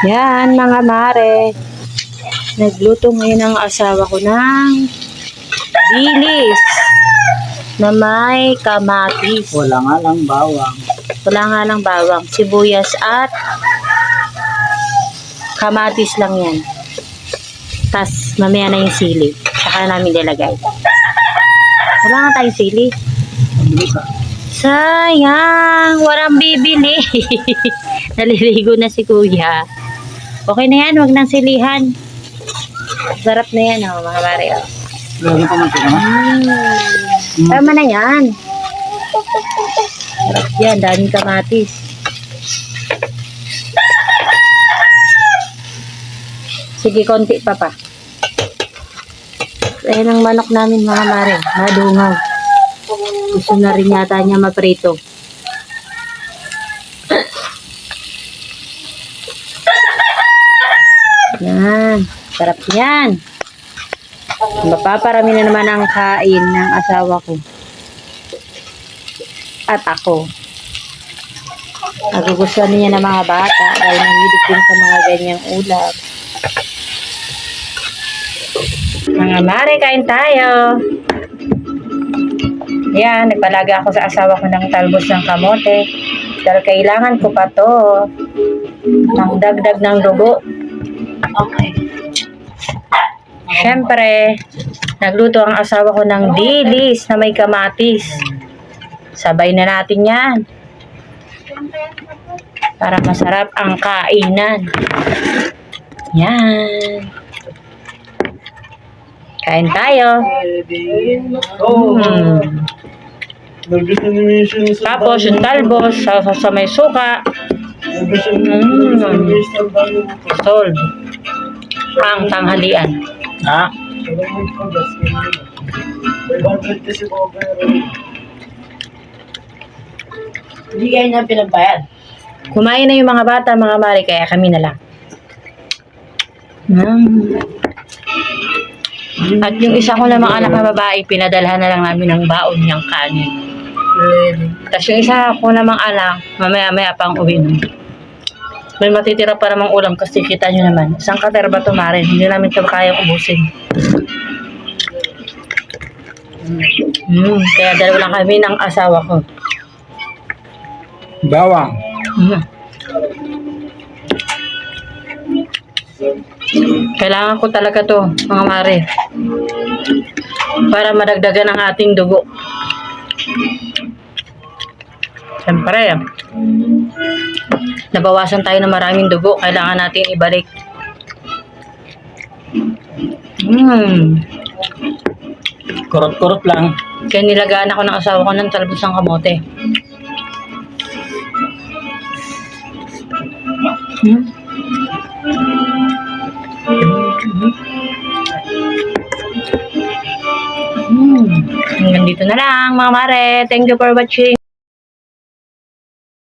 Yan mga mare. Nagluto ngayon ang asawa ko ng dilis na may kamatis. Wala nga lang bawang. Wala nga lang bawang, sibuyas at kamatis lang yan. Tas mamaya na yung sili. Saka namin nilagay. Wala nga tayong sili. Pabili ka. Sayang, walang bibili. Naliligo na si kuya. Okay na yan, wag nang silihan. Sarap na yan, oh, mga mare. Oh. Lagi pa man ito. Tama na yan. Sarap yan, daming kamatis. Sige, konti pa. Ayan ang manok namin, mga mare. Madungaw. Gusto na rin yata niya maprito. Yan. Sarap yan. Mapaparami na naman ang kain ng asawa ko. At ako. Nagugustuhan niya ng mga bata dahil nahilig din sa mga ganyang ulam. Mga mare, kain tayo. Yan, nagpalaga ako sa asawa ko ng talbos ng kamote. Dahil kailangan ko pa to. Ang dagdag ng dugo. Okay. Siyempre, nagluto ang asawa ko ng dilis na may kamatis. Sabay na natin yan. Para masarap ang kainan. Yan. Kain tayo. Tapos yung talbos sa may suka. Solve ang tanghalian. Ha? Hindi kayo na pinagbayad. Kumain na yung mga bata, mga mare, kaya kami na lang. At yung isa ko namang anak na babae, pinadalhan na lang namin ng baon niyang kanin. Tapos yung isa ko namang anak, mamaya-maya pang uwi nun. May matitira pa namang ulam kasi kita nyo naman. Isang katerba to mare, hindi namin ito kayang ubusin. Kaya dalawa lang kami ng asawa ko. Bawang. Kailangan ko talaga to, mga mare. Para madagdagan ang ating dugo. Siyempre, nabawasan tayo ng maraming dugo. Kailangan natin ibalik. Kurot-kurot lang. Kaya nilagaan ako ng asawa ko ng talbos ng kamote. Hanggang dito na lang, mga mare. Thank you for watching.